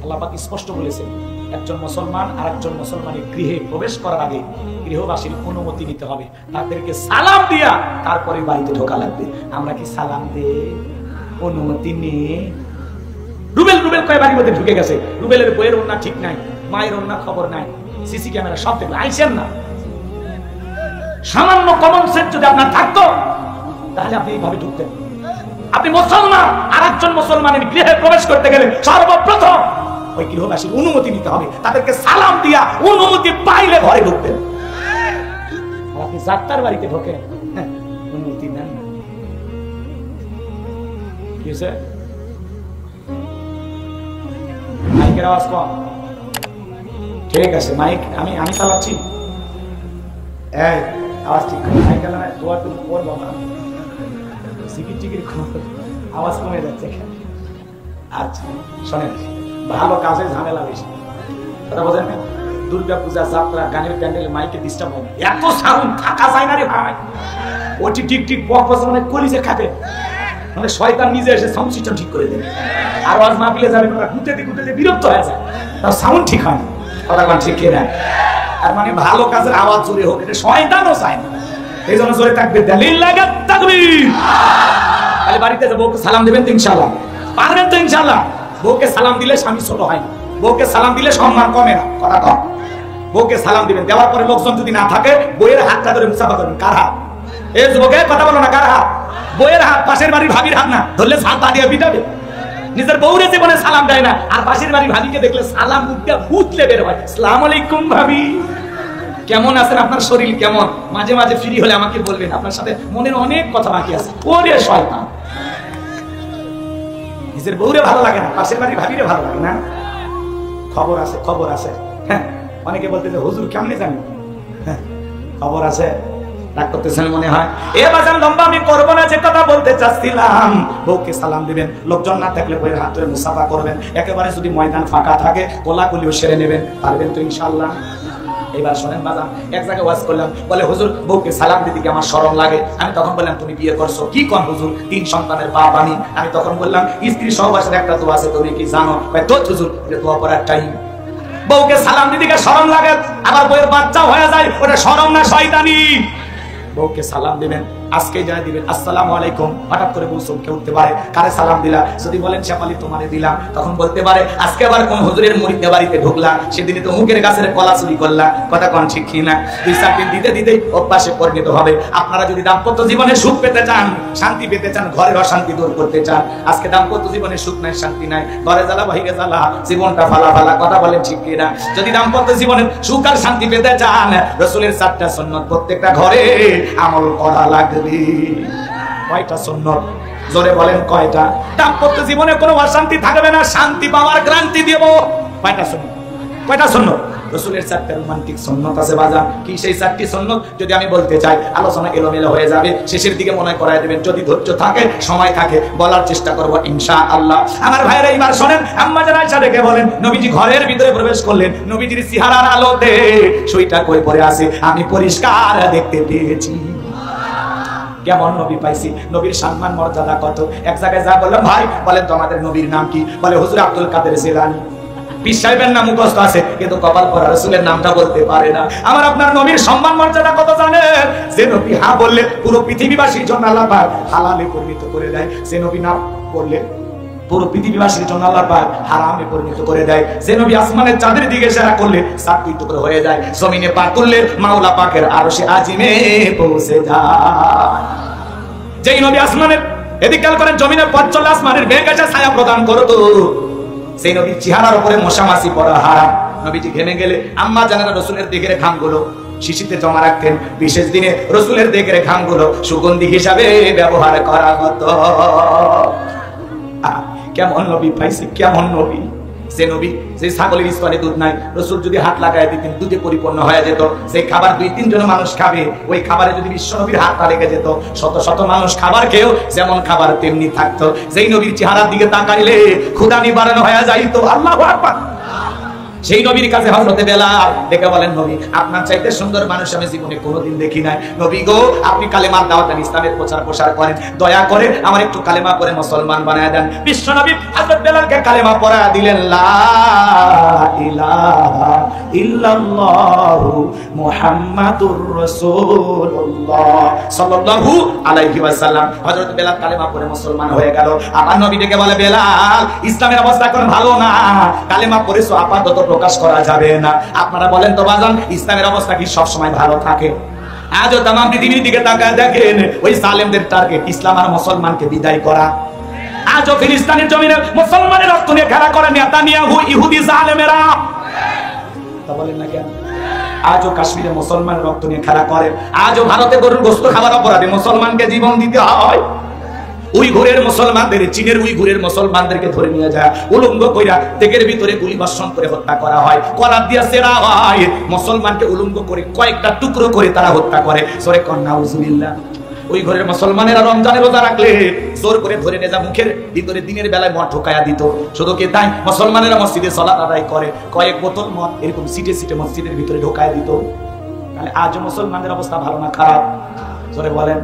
আল্লাহ পাক স্পষ্ট বলেছেন, একজন মুসলমান আর একজন মুসলমানের গৃহে প্রবেশ করার আগে গৃহবাসীর অনুমতি নিতে হবে, তাদেরকে সালাম দিয়া তারপরে বাড়িতে ঢোকা লাগবে। আমরা কি সালাম দে? অনুমতি নিয়ে রুবেল কয় বাড়ির মধ্যে ঢুকে গেছে, রুবেলের বইয়ের ওন্না ঠিক নাই, মায়ের ওন্না খবর নাই, সিসি ক্যামেরা সব দেখবে, আইসেন না। সামান্য কমন সেন্স যদি আপনার থাকতো তাহলে আপনি এইভাবে ঢুকতেন। আপনি মুসলমান আর একজন মুসলমানের গৃহে প্রবেশ করতে গেলে সর্বপ্রথম ওই গৃহবাসীর অনুমতি নিতে হবে, তাদেরকে সালাম দিয়া অনুমতি পাইলে ঘরে ঢুকতেন। আর আপনি যাত্রার বাড়িতে ঢোকেন, অনুমতি নেন না। কি হয়েছে? মাইকের আওয়াজ কম, ঠিক আছে মাইক আমি চালাচ্ছি, আওয়াজ ঠিক করে মাইক চালানো দোয়া তুমি করবো না, সিকির আওয়াজ কমে যাচ্ছে। আচ্ছা শোনেন, ভালো কাজে ঝামেলা বেশি, কথা বোঝেন না? দুর্গা পূজা, যাত্রা, গানের প্যান্ডেলে মাইকে ডিস্টার্ব হয়, এত সাউন্ড থাকা যায় না রে ভাই। ওটি টিক পক মানে কলিজে খাবে, মানে শয়তান নিজে এসে সাউন্ড সিস্টেম ঠিক করে দেবে। আর আজ মাহফিলে যাবে না, ঘুরতে বিরক্ত হয়ে যায়, তার সাউন্ড ঠিক হয় না, কথা কোন ঠিক না। আর মানে ভালো কাজের আওয়াজ জোরে হোক, এটা শয়তানও চায় না, এই জন্য জোরে থাকবে। দলিল লাগা তাকবীর। তাহলে বাড়িতে যাবো, বউকে সালাম দেবেন তো ইনশাআল্লাহ? পারবেন তো ইনশাআল্লাহ? বউকে সালাম দিলে স্বামী ছোট হয় না, বউকে সালাম দিলে সম্মান কমে না, কথা কম। বউকে সালাম দিবেন, দেওয়ার পরে লোকজন যদি না থাকে বইয়ের হাতটা ধরে মুসাফা করবেন। কার হাত? এই যুবকের কথা বলো না, কার হাত? বইয়ের হাত, পাশের বাড়ির ভাবির হাত না, ধরলে ছাতা দিয়ে পিটাবে। নিজের বউরে জীবনে সালাম দেয় না, আর পাশের বাড়ির ভাবিকে দেখলে সালাম উঠলে বের হয়, আসসালামু আলাইকুম ভাবি, কেমন আছেন, আপনার শরীর কেমন? মাঝে মাঝে ফ্রি হলে আমাকে বলবেন, আপনার সাথে মনের অনেক কথা বাকি আছে। ওরে শয়তান, নিজের বউরে ভালো লাগে না, পাশের বাড়ির ভাবিরে ভালো লাগে না। খবর আছে। হ্যাঁ, অনেকে বলতে যে হুজুর কেমনে জানি, খবর আছে, রাগ করতেছেন মনে হয়। এ বাজান লম্বা আমি করবো না, যে কথা বলতে চাচ্ছিলাম, বউকে সালাম দিবেন, লোকজন না থাকলে বইয়ের হাত ধরে মুসাফা করবেন। একেবারে যদি ময়দান ফাঁকা থাকে কোলাকুলিও সেরে নেবেন, পারবেন তো ইনশাআল্লাহ? এবার শোনেন বাজান, এক জায়গায় ওয়াজ করলাম, বলে হুজুর বউকে সালাম দিতে কি আমার শরম লাগে? আমি তখন বললাম তুমি বিয়ে করছো? কি কোন হুজুর, 3 সন্তানের বাপ আমি। আমি তখন বললাম স্ত্রী সহবাসের একটা দোয়া আছে, তুমি কি জানো? তো হুজুর এটা দোয়া করার টাইম। বউকে সালাম দিতে কি শরম লাগে? আবার বউয়ের বাচ্চা হয়ে যায়, ওটা শরম না শয়তানি? বউকে সালাম দিবেন, আজকে জানাই দিবেন আসসালামু আলাইকুম। হঠাৎ করে বউ চমকে উঠতে পারে, কারে সালাম দিলা? যদি বলেন শ্যামালি তোমারে দিলাম, তখন বলতে পারে আজকে আবার কোন হুজুরের মুরিদের বাড়িতে ঢুকলা, সেদিনই তো মুখের গাছের কলা চুরি করলা, কথা কোন ঠিক কিনা? 2-4 দিন দিতে দিতে অভ্যাসে পরিণত হবে। আপনারা যদি দাম্পত্য জীবনে সুখ পেতে চান, শান্তি পেতে চান, ঘরের অশান্তি দূর করতে চান, আজকে দাম্পত্য জীবনে সুখ নাই, শান্তি নাই, ঘরে জ্বালা বাহিরে জ্বালা, জীবনটা ফালা, কথা বলেন ঠিক কিনা? যদি দাম্পত্য জীবনে সুখ আর শান্তি পেতে চান, রাসূলের 4টা সুন্নাত প্রত্যেকটা ঘরে আমল করা লাগবে। কয়টা সুন্নাত? জোরে বলেন কয়টা? দাম্পত্য জীবনে কোনো অশান্তি থাকবে না, শান্তি পাওয়ার গ্যারান্টি দেব। কয়টা সুন্নাত? কয়টা সুন্নাত? রাসূলের 4টা রোমান্টিক সুন্নাত আছে বাজার। কি সেই 4টি সুন্নাত? যদি আমি বলতে চাই আলোচনা এলোমেলো হয়ে যাবে, শেষের দিকে মনে করায় দেবেন। যদি ধৈর্য থাকে, সময় থাকে, বলার চেষ্টা করব ইনশাআল্লাহ। আমার ভাইরা এবার শুনেন, আম্মা জান আয়েশা ডেকে বলেন, নবীজি ঘরের ভিতরে প্রবেশ করলেন, নবীজির চেহারার আলোতে সুইটা কই পড়ে আছে আমি পরিষ্কার দেখতে পেয়েছি। কেমন নবী পাইছি, নবীর সম্মান মর্যাদা কত। এক জায়গায় যা বললাম, ভাই বলেন তো আমাদের নবীর নাম কি? বলে হুজুর আব্দুল কাদের জিলানী। পীর সাহেবের নাম মুখস্থ আছে, কিন্তু কপাল পরা রাসূলের নামটা বলতে পারে না। আমার আপনার নবীর সম্মান মর্যাদা কত জানেন? যে নবী হ্যাঁ বললে পুরো পৃথিবীবাসীর জন্য আল্লাহ পাক হালালে পরিণত করে দেয়, যে নবী না বললে পুরো পৃথিবীবাসীর জন্য আল্লাহ পাক হারামে পরিণত করে দেয়। যে নবী আসমানের চাঁদের দিকে ইশারা করলে 7 টুকরো হয়ে যায়, জমিনে পা তুললে মাওলা পাকের আরশে আজিমে পৌঁছে যায়। যেই নবী আসমানের এদিক খেয়াল করেন, জমিনের পথ চললে আসমানের মেঘ এসে ছায়া প্রদান করতো, সেই নবীর চেহারার উপরে মশা মাছি পড়া হারাম। নবীজি ঘেমে গেলে আম্মা জানেন রাসূলের দিকের ঘামগুলো শিশিতে জমা রাখতেন, বিশেষ দিনে রাসূলের দিকের ঘামগুলো সুগন্ধি হিসাবে ব্যবহার করা হতো। কেমন নবী পাইছি, কেমন নবী! যে নবী, যে ছাগলের স্তনে দুধ নাই, রাসূল যদি হাত লাগায় দিতেন দুধে পরিপূর্ণ হয়ে যেত। সেই খাবার 2-3 জন মানুষ খাবে, ওই খাবারে যদি বিশ্ব নবীর হাতটা লেগে যেত, শত শত মানুষ খাবার খেয়েও যেমন খাবার তেমনি থাকতো। যেই নবীর চেহারার দিকে তাকাইলে ক্ষুধা নিবারণ হয়ে যাইতো। আল্লাহু আকবার। সেই নবীর কাছে হযরতে বেলাল দেখে বলেন, নবী আপনার চাইতে সুন্দর মানুষ আমি জীবনে কোনোদিন দেখি নাই। নবী গো, আপনি কালেমার দাওয়াত দেন, ইসলামের প্রচার প্রসার করেন, দয়া করে আমার একটু কালেমা পড়ে মুসলমান বানায় দেন। বিশ্ব নবী হযরত বেলালকে কালেমা পড়া দিলেন, লা ইলাহা ইল্লাল্লাহু মুহাম্মাদুর রাসূলুল্লাহ সাল্লাল্লাহু আলাইহি ওয়াসাল্লাম। হযরত বেলাল কালেমা পড়ে মুসলমান হয়ে গেল। আমার নবী ডেকে বলে, বেলাল ইসলামের অবস্থা এখন ভালো না, কালেমা পড়েছো আপাতত প্রকাশ করা যাবে না। আপনারা বলেন তো বাজান, ইসলামের অবস্থা কি সব সময় ভালো থাকে? আজও তামাম পৃথিবীর দিকে তাকায় দেখেন, ওই জালেমদের টার্গেট ইসলাম আর মুসলমানকে বিদায় করা। আজও ফিলিস্তিনের জমিনে মুসলমানের রক্ত নিয়ে খেলা করে নেতানিয়াহু ইহুদি জালেমেরা। তা বলেন না কেন? আজও কাশ্মীরে মুসলমানের রক্ত নিয়ে খেলা করে। আজও ভারতে গরুর গোশত খাবার অপরাধে মুসলমানকে জীবন দিতে হয়। উইঘুরের মুসলমানদের, চীনের উইঘুরের মুসলমানদেরকে ধরে নিয়ে যায়, উলঙ্গ কইরা তেগের ভিতরে গুলি বর্ষণ করে হত্যা করা হয়, করাত দিয়া সেরা হয়, মুসলমানকে উলঙ্গ করে কয়েকটা টুকরো করে তারা হত্যা করে। সরে কন্যা উজুবিল্লাহ। ওই ঘরের মুসলমানেরা রমজানের রোজা রাখলে জোর করে ধরে নিয়ে যা মুখের ভিতরে দিনের বেলায় মদ ঢোকায়া দিত। শুধু কি তাই, মুসলমানেরা মসজিদে সালাত আদায় করে কয়েক বোতল মদ এরকম সিটে সিটে মসজিদের ভিতরে ঢোকায়া দিত। তাহলে আজ মুসলমানদের অবস্থা ভালো না খারাপ? জোরে বলেন।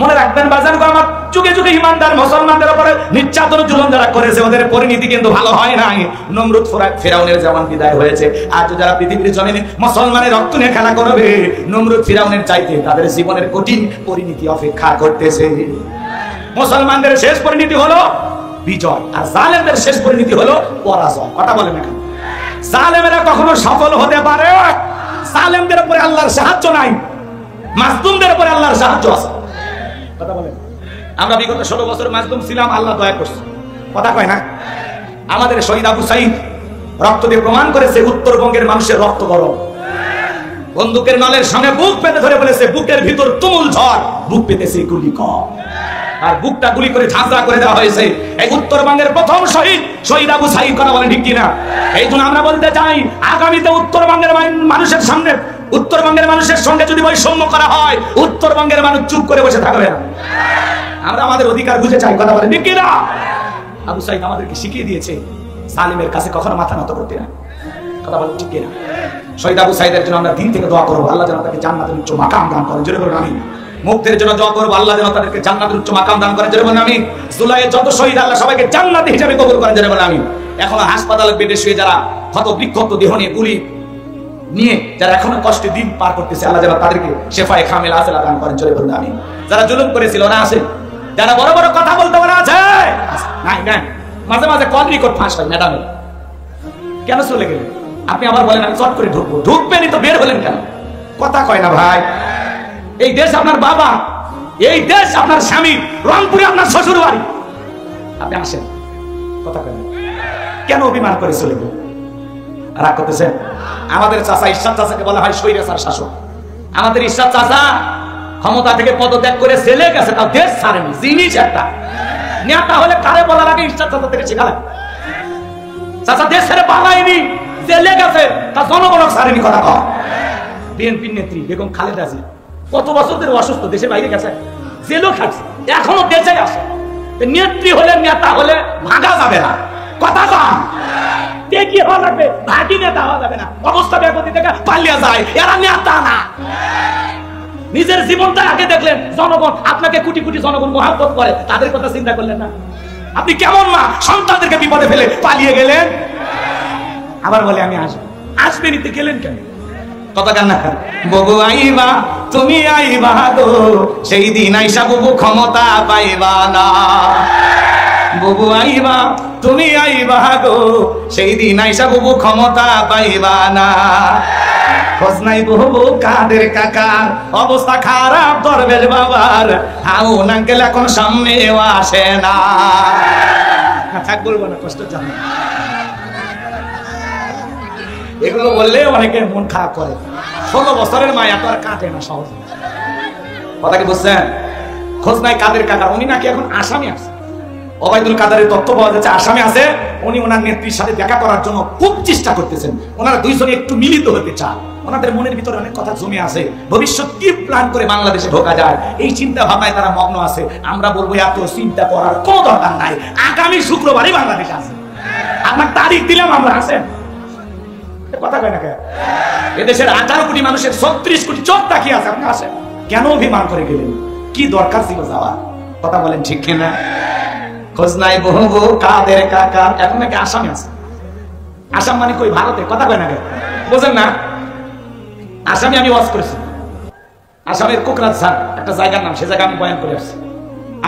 মনে রাখবেন বাজান গো আমার, যুগে যুগে ইমানদার মুসলমানদের উপরে নির্যাতন জুলুম যারা করেছে ওদের পরিণতি কিন্তু ভালো হয় নাই। নমরুদ ফিরাউনের যেমন বিদায় হয়েছে, আজ যারা পৃথিবীর জমিনে মুসলমানের রক্ত নিয়ে খেলা করবে, নমরুদ ফিরাউনের চাইতে তাদের জীবনের কঠিন পরিণতি অপেক্ষা করতেছে। মুসলমানদের শেষ পরিণতি হলো বিজয়, আর জালেমদের শেষ পরিণতি হলো পরাজয়। কথা বলেন না? জালেমেরা কখনো সফল হতে পারে? জালেমদের উপরে আল্লাহর সাহায্য নাই, মাজলুমদের উপরে আল্লাহর সাহায্য আছে। কথা বলেন। আমরা বিগত 16 বছর মাজলুম ছিলাম, আল্লাহ দয়া করছে। কথা কয় না? আমাদের শহীদ আবু সাঈদ রক্ত দিয়ে প্রমাণ করেছে উত্তরবঙ্গের মানুষের রক্ত গরম। বন্দুকের নলের সঙ্গে বুক পেতে ধরে বলেছে, বুকের ভিতর তুমুল ঝড়, বুক পেতেছে গুলি কম, আর বুকটা গুলি করে ঝাঁঝরা করে দেওয়া হয়েছে। এই উত্তরবঙ্গের প্রথম শহীদ আবু সাঈদ। কথা বলেন ঠিক কিনা? এই জন্য আমরা বলতে চাই, আগামীতে উত্তরবঙ্গের মানুষের সামনে, উত্তরবঙ্গের মানুষের সঙ্গে যদি বৈষম্য করা হয়, উত্তরবঙ্গের মানুষ চুপ করে বসে থাকবে না। আমরা আমাদের অধিকার বুঝে চাই। কথা বলেন ঠিক কিনা? আবু সাঈদ আমাদেরকে শিখিয়ে দিয়েছে জালিমের কাছে কখনো মাথা নত করতে না। কথা বলেন ঠিক কিনা? শহীদ আবু সাঈদের জন্য আমরা দিন থেকে দোয়া করবো, আল্লাহ যেন তাকে জান্নাতের উচ্চ মাকাম দান করেন। জোরে বলুন আমিন। মুক্তির জন্য দোয়া করবো, আল্লাহ যেন তাদেরকে জান্নাতের উচ্চ মাকাম দান করেন। জোরে বলুন আমিন। জুলাইয়ে যত শহীদ আল্লাহ সবাইকে জান্নাতি হিসেবে কবুল করেন। জোরে বলুন আমিন। এখনো হাসপাতালের বেডে শুয়ে যারা ক্ষত বিক্ষত দেহ নিয়ে গুলি নিয়ে যারা এখনো কষ্টে দিন পার করতেছে, আল্লাহ যেন তাদেরকে শেফায়ে কামিলা আফিয়া দান করেন। জোরে বলুন আমিন। যারা জুলুম করেছিল ওরা আছে, যারা বড় বড় কথা বলতে ওরা আছে নাই নাই। মাঝে মাঝে কল রেকর্ড ফাঁস হয় ম্যাডাম, কেন চলে গেলেন? আপনি আবার বলেন আমি চট করে ঢুকবো। ঢুকবেনই তো, বের হলেন কেন? কথা কয় না ভাই। এই দেশ আপনার বাবা, এই দেশ আপনার স্বামী, রংপুরে আপনার শ্বশুর বাড়ি, আপনি আসেন। কথা কয় না কেন? অভিমান করে চলে গেলেন, রাগ করতেছেন? আমাদের চাচা ইরশাদ চাচাকে বলা হয় স্বৈরাচার শাসক। আমাদের ইরশাদ চাচা ক্ষমতা থেকে পদত্যাগ করে জেলে গেছে, তাও দেশ ছাড়েনি। জিনিস একটা নেতা হলে কারে বলার আগে ইরশাদ চাচা থেকে শেখালেন। চাচা দেশ ছেড়ে পালায়নি, জেলে গেছে, তা জনগণ ছাড়েনি। কথা কয়। বিএনপির নেত্রী বেগম খালেদা জিয়া কত বছর ধরে অসুস্থ, দেশের বাইরে গেছে, জেলও খাচ্ছে, এখনো দেশে আসে। নেত্রী হলে নেতা হলে ভাগা যাবে না। কথা কম কি হওয়া লাগবে, ভাগি নেতা হওয়া যাবে না। অবস্থা ব্যাগতি থেকে পালিয়ে যায়, এরা নেতা না। নিজের জীবনটা আগে দেখলেন, জনগণ আপনাকে কোটি কোটি জনগণ মহব্বত করে, তাদের কথা চিন্তা করলেন না। আপনি কেমন মা, সন্তানদেরকে বিপদে ফেলে পালিয়ে গেলেন। আবার বলে আমি আসবো, আসবেনই তো, গেলেন কেন? কথা কান না। ববু আইবা তুমি আইবা গো, সেই দিন আইসা ববু ক্ষমতা পাইবা না। ববু আইবা তুমি আইবা গো, সেই দিন আইসা ববু ক্ষমতা পাইবা না। খোঁজ নাই ববু কাদের কাকার, অবস্থা খারাপ দরবেশ বাবার, হাউন আঙ্কেল এখন সামনেও আসে না। থাক বলবো না, কষ্ট জানো। এগুলো বললে অনেকে মন খারাপ করে। 16 বছরের মায়া তো আর কাটে না সহজে। কথা কি বুঝছেন? খোঁজ নাই কাদের কাকার, উনি নাকি এখন আসামি আছে। ওবায়দুল কাদেরের তথ্য পাওয়া যাচ্ছে আসামি আছে। উনি ওনার নেত্রীর সাথে দেখা করার জন্য খুব চেষ্টা করতেছেন। ওনারা দুইজনে একটু মিলিত হতে চান। ওনাদের মনের ভিতরে অনেক কথা জমে আছে, ভবিষ্যৎ কি প্ল্যান করে বাংলাদেশে ঢোকা যায় এই চিন্তা ভাবনায় তারা মগ্ন আছে। আমরা বলবো এত চিন্তা করার কোনো দরকার নাই। আগামী শুক্রবারই বাংলাদেশে আছে, আপনার তারিখ দিলাম, আমরা আছেন। কথা কয় না কেন? এদেশের 18 কোটি মানুষের 36 কোটি চোখ তাকিয়ে আছে, আপনি আসেন কেন? অভিমান করে গেলেন, কি দরকার ছিল যাওয়া? কথা বলেন ঠিক কিনা? খোঁজ নাই বহু কাদের কাকা, এখন নাকি আসামি আছে। আসাম মানে কই? ভারতে। কথা কয় না কেন? বোঝেন না? আসামি আমি ওয়াজ করেছি, আসামের কোকরাঝার একটা জায়গার নাম, সে জায়গা আমি বয়ান করে আসছি।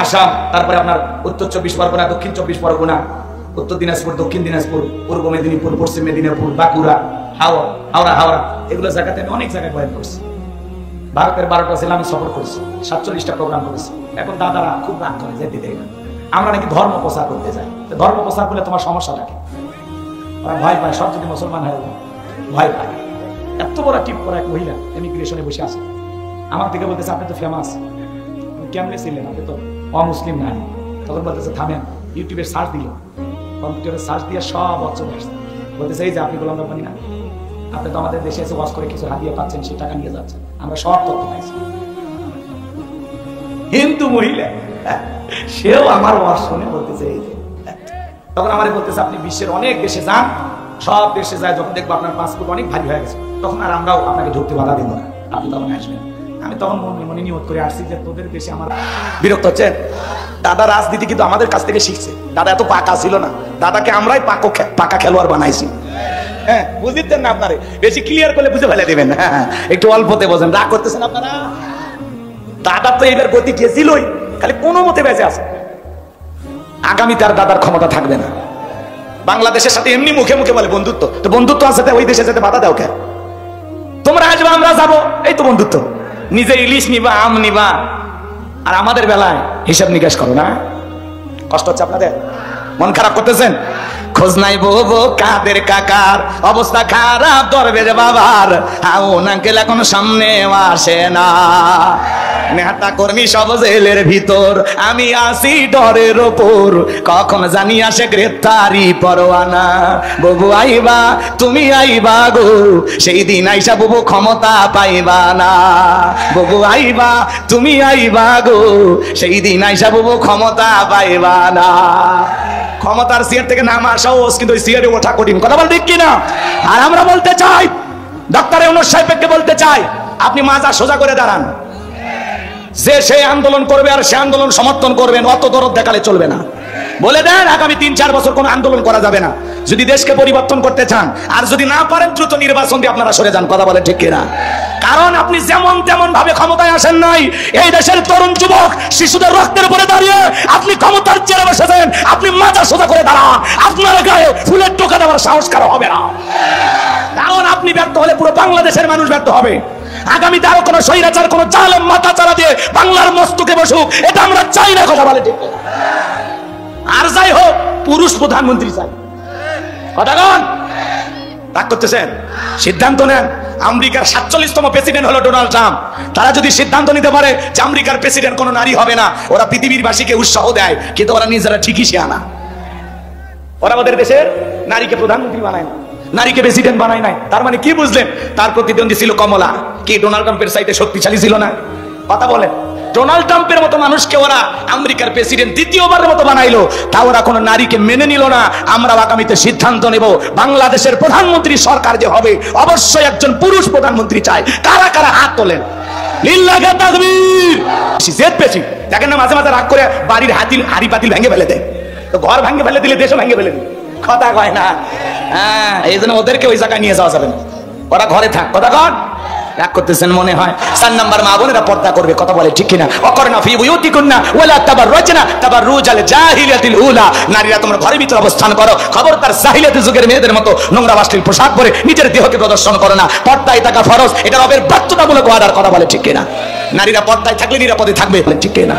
আসাম, তারপরে আপনার উত্তর 24 পরগনা, দক্ষিণ 24 পরগনা, উত্তর দিনাজপুর, দক্ষিণ দিনাজপুর, পূর্ব মেদিনীপুর, পশ্চিম মেদিনীপুর, বাঁকুড়া, হাওড়া, এগুলো জায়গাতে আমি অনেক জায়গায় বয়ান করছি। ভারতের 12টা জেলা আমি সফর করেছি, 47টা প্রোগ্রাম করেছি। এখন দাদারা খুব রাগ করে, যেতে দেয় না। আমরা নাকি ধর্ম প্রচার করতে যাই। ধর্ম প্রচার করলে তোমার সমস্যা থাকে, ওরা ভয় পায়, সব যদি মুসলমান হয় ভয় পায়। এত বড় টিপ করা এক মহিলা ইমিগ্রেশনে বসে আছে, আমার দিকে বলতেছে আপনি তো ফেমাস, কেমনে ছিলেন, আপনি তো অমুসলিম নাই। তখন বলতেছে থামেন, ইউটিউবে সার্চ দিল, কম্পিউটারে সার্চ দিয়ে সব অচল আসছে। বলতেছে এই যে আপনি গোলাম রব্বানী না, আপনি তো আমাদের দেশে এসে ওয়াজ করে কিছু হাদিয়া পাচ্ছেন, সে টাকা নিয়ে যাচ্ছেন, আমরা সব তথ্য পাইছি। হিন্দু মহিলা, সেও আমার ওয়াজ শুনে বলতেছে এই যে। তখন আমারে বলতেছে আপনি বিশ্বের অনেক দেশে যান, সব দেশে যায়, যখন দেখবো আপনার পাসপোর্ট অনেক ভারী হয়ে গেছে, তখন আর আমরাও আপনাকে ঢুকতে বাধা দেবো না, আপনি তখন আসবেন। আমি তখন মনে নিয়ত করে আসছি যে তোদের দেশে আমার বিরক্ত হচ্ছে। দাদা রাজনীতি কিন্তু আমাদের কাছ থেকে শিখছে, দাদা এত পাকা ছিল না, দাদাকে আমরাই পাকা খেলোয়াড় বানাইছি। হ্যাঁ, বুঝতেন না আপনারে, বেশি ক্লিয়ার করলে বুঝে ফেলে দেবেন। হ্যাঁ, একটু অল্পতে বোঝেন, রাগ করতেছেন আপনারা। দাদা তো এবার গতি গেছিলই, খালি কোনো মতে বেঁচে আছে। আগামী তার দাদার ক্ষমতা থাকবে না। বাংলাদেশের সাথে এমনি মুখে মুখে বলে বন্ধুত্ব, তো বন্ধুত্ব আছে, ওই দেশে যেতে বাধা দাও কেন? তোমরা আসবে, আমরা যাবো, এই তো বন্ধুত্ব। নিজে ইলিশ নিবা, আম নিবা, আর আমাদের বেলায় হিসাব নিকাশ করো না। কষ্ট হচ্ছে আপনাদের? মন খারাপ করতেছেন? খোঁজ নাই বউ কাদের কাকার, অবস্থা খারাপ দরবেশ বাবার, হাও নাকেল এখন সামনে আসে না। নেতা কর্মী সব জেলের ভিতর, আমি আসি ডরের ওপর, কখন জানি আসে গ্রেফতারি পরোয়ানা। ববু আইবা, তুমি আইবা গো, সেই দিন আইসা ববু ক্ষমতা পাইবা না। ববু আইবা, তুমি আইবা গো, সেই দিন আইসা ববু ক্ষমতা পাইবা না। ক্ষমতার চেয়ার থেকে নামা সহজ, কিন্তু ওই চেয়ারে ওঠা কঠিন। কথা বল ঠিক কিনা? আর আমরা বলতে চাই, ডক্টর ইউনূস সাহেবকে বলতে চাই, আপনি মাজা সোজা করে দাঁড়ান। যে সে আন্দোলন করবে আর সে আন্দোলন সমর্থন করবেন, অত দরদ দেখালে চলবে না। বলে দেন আগামী 3-4 বছর কোনো আন্দোলন করা যাবে না, যদি দেশকে পরিবর্তন করতে চান। আর যদি না পারেন, দ্রুত নির্বাচন দিয়ে আপনারা সরে যান। কথা বলে ঠিক কিনা? কারণ আপনি যেমন তেমন ভাবে ক্ষমতায় আসেন নাই। এই দেশের তরুণ যুবক শিশুদের রক্তের উপরে দাঁড়িয়ে আপনি ক্ষমতার চেয়ারে বসেছেন। আপনি মাথা সোজা করে দাঁড়ান, আপনার গায়ে ফুলের টোকা দেওয়ার সাহস কারো হবে না। কারণ আপনি ব্যর্থ হলে পুরো বাংলাদেশের মানুষ ব্যর্থ হবে। আগামীতে আরো কোন স্বৈরাচার, কোন জালেম মাথা চারা দিয়ে বাংলার মস্তকে বসুক, এটা আমরা চাই না। কথা বলে ঠিক। আর যাই হোক, পুরুষ প্রধানমন্ত্রী চাই। কথা কন, রাগ করতেছেন? সিদ্ধান্ত নেন। আমেরিকার 47তম প্রেসিডেন্ট হলো ডোনাল্ড ট্রাম্প। তারা যদি সিদ্ধান্ত নিতে পারে যে আমেরিকার প্রেসিডেন্ট কোনো নারী হবে না, ওরা পৃথিবীরবাসীকে উৎসাহ দেয়, কিন্তু ওরা নিজেরা ঠিকই শিয়ানা। ওরা আমাদের দেশের নারীকে প্রধানমন্ত্রী বানায় না, নারীকে প্রেসিডেন্ট বানায় নাই। তার মানে কি বুঝলেন? তার প্রতিদ্বন্দ্বী ছিল কমলা। কি ডোনাল্ড ট্রাম্পের চাইতে শক্তিশালী ছিল না? কথা বলেন। ডোনাল্ড ট্রাম্পের মতো মানুষকে ওরা আমেরিকার প্রেসিডেন্ট দ্বিতীয়বারের মতো বানাইলো, তা ওরা কোনো নারীকে মেনে নিল না। আমরা আগামীতে সিদ্ধান্ত নেব, বাংলাদেশের প্রধানমন্ত্রী সরকার যে হবে, অবশ্যই একজন পুরুষ প্রধানমন্ত্রী চাই। কারা কারা হাত তোলেন? লিল্লাহি তাকবীর। জেদ পেছি দেখেন না, মাঝে মাঝে রাগ করে বাড়ির হাড়ি পাতিল ভেঙে ফেলে দেয়। তো ঘর ভেঙে ফেলে দিলে দেশও ভেঙে ফেলে দিল। কথা কয় না? হ্যাঁ, এই জন্য ওদেরকে ওই জায়গায় নিয়ে যাওয়া যাবে না, ওরা ঘরে থাক। কথা কন, রাগ করতেছেন মনে হয়। 4 নাম্বার, মা বোনেরা পর্দা করবে। কথা বলে ঠিক কিনা? অকরনা ফি বুয়ুতিকুন্না ওয়ালা তাবাররাজনা তাবাররুজাল জাহিলিয়াতিল উলা। নারীরা তোমরা ঘরের ভিতরে অবস্থান করো, খবরদার জাহিলিয়াতি যুগের মেয়েদের মতো নোংরা অশ্লীল পোশাক পরে নিজের দেহকে প্রদর্শন করো না। পর্দায় থাকা ফরজ, এটা রবের বাধ্যতামূলক ওয়াদার। কথা বলে ঠিক কিনা? নারীরা পর্দায় থাকলে নিরাপদে থাকবে। বলেন ঠিক কিনা?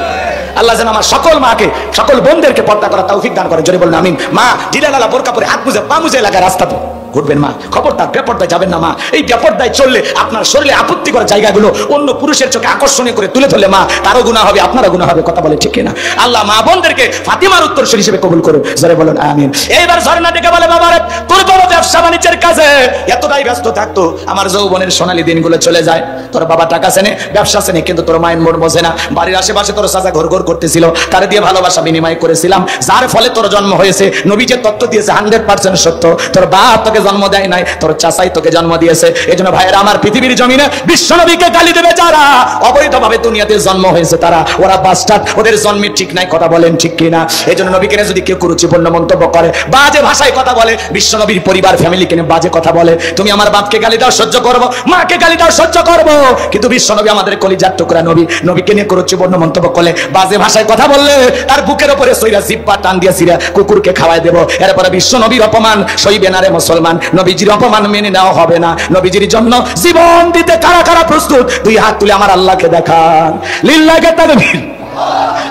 আল্লাহ যেন আমার সকল মাকে, সকল বোনদেরকে পর্দা করার তৌফিক দান করে। জোরে বলুন আমিন। মা ঢিলাঢালা বোরকা পরে হাত মুজে পা মুজে এলাকায় রাস্তাতে ঘুরবেন মা, খবরদার বেপর্দায় যাবেন না মা। এই বেপর্দায় চললে আপনার শরীরে আপত্তিকর জায়গাগুলো অন্য পুরুষের চোখে আকর্ষণীয় করে তুলে ধরলে মা, তারও গুনাহ হবে, আপনারও গুনাহ হবে। কথা বলে ঠিক কিনা? আল্লাহ মা বোনদেরকে ফাতিমার উত্তরসূরি হিসেবে কবুল করুন। জোরে বলুন আমিন। এইবার ঝর্ণা ডেকে বলে, বাবারে তোর বাবা ব্যবসা বাণিজ্যের কাজে এতটাই ব্যস্ত থাকতো, আমার যৌবনের সোনালী দিনগুলো চলে যায়। তোর বাবা টাকা চেনে, ব্যবসা চেনে, কিন্তু তোর মায়ের মন বোঝে না। বাড়ির আশেপাশে তোর চাচা ঘর ঘর করতেছিল, তারে দিয়ে ভালোবাসা বিনিময় করেছিলাম, যার ফলে তোর জন্ম হয়েছে। নবী যে তত্ত্ব দিয়েছে 100% সত্য। তোর বাপ তোকে জন্ম দেয় নাই, তোর চাচাই তোকে জন্ম দিয়েছে। এজন্য ভাইয়েরা আমার, পৃথিবীর জমিনে বিশ্বনবীকে গালি দেবে যারা, অবৈধভাবে দুনিয়াতে জন্ম হয়েছে তারা, ওরা বাস্টার্ড, ওদের জন্মের ঠিক নাই। কথা বলেন ঠিক কিনা? এজন্য নবীকে যদি কেউ কুরুচিপূর্ণ মন্তব্য করে, বাজে ভাষায় কথা বলে, বিশ্বনবীর পরিবার ফ্যামিলিকে নিয়ে বাজে কথা বলে, তুমি আমার বাপকে গালি দাও সহ্য করবো, মাকে গালি দাও সহ্য করবো, কিন্তু বিশ্বনবী আমাদের কলিজার টুকরা নবী, নবীকে নিয়ে কুরুচিপূর্ণ মন্তব্য করলে, বাজে ভাষায় কথা বললে, তার বুকের উপরে সইরা জিব্বা টান দিয়ে সিরা কুকুরকে খাওয়াই দেবো। এরপরে বিশ্বনবীর অপমান সইবে না রে মুসলমান, নবীজির অপমান মেনে নেওয়া হবে না। নবীজির জন্য জীবন দিতে কারা কারা প্রস্তুত? দুই হাত তুলে আমার আল্লাহকে দেখান। লিল্লাহি তাকবীর,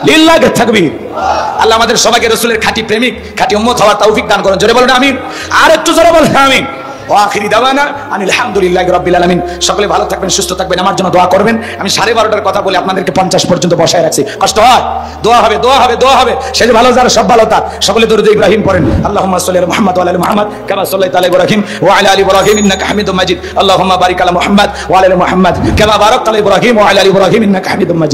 লিল্লাহি তাকবীর। আল্লাহ আমাদের সবাইকে রাসূলের খাঁটি প্রেমিক, খাঁটি উম্মত হওয়ার তৌফিক দান করুন। জোরে বলুন আমিন। আর একটু জোরে বলুন আমিন। ওয়াখিরি দাওয়ানা আনিল হামদুলিল্লাহি রাব্বিল আলামিন। সকলে ভালো থাকবেন, সুস্থ থাকবেন, আমার জন্য দোয়া করবেন। আমি 12:30টার কথা বলে আপনাদেরকে 50 পর্যন্ত বসায় রাখছি, কষ্ট হয়? দোয়া হবে, দোয়া হবে, দোয়া হবে। সে ভালো যার সব ভালো তার। সকলে দরুদ ইব্রাহিম পড়েন। আল্লাহুম্মা সাল্লি আলা মুহাম্মাদ ওয়া আলা আলি মুহাম্মাদ কামা সাল্লাইতা আলা ইব্রাহিম ওয়া আলা আলি ইব্রাহিম ইন্নাকা হামিদুম মাজিদ। আল্লাহুম্মা বারিক আলা মুহাম্মাদ ওয়া আলা আলি মুহাম্মাদ কামা বারাকতা আলা ইব্রাহিম ওয়া আলা আলি ইব্রাহিম ইন্নাকা হামিদুম মাজিদ।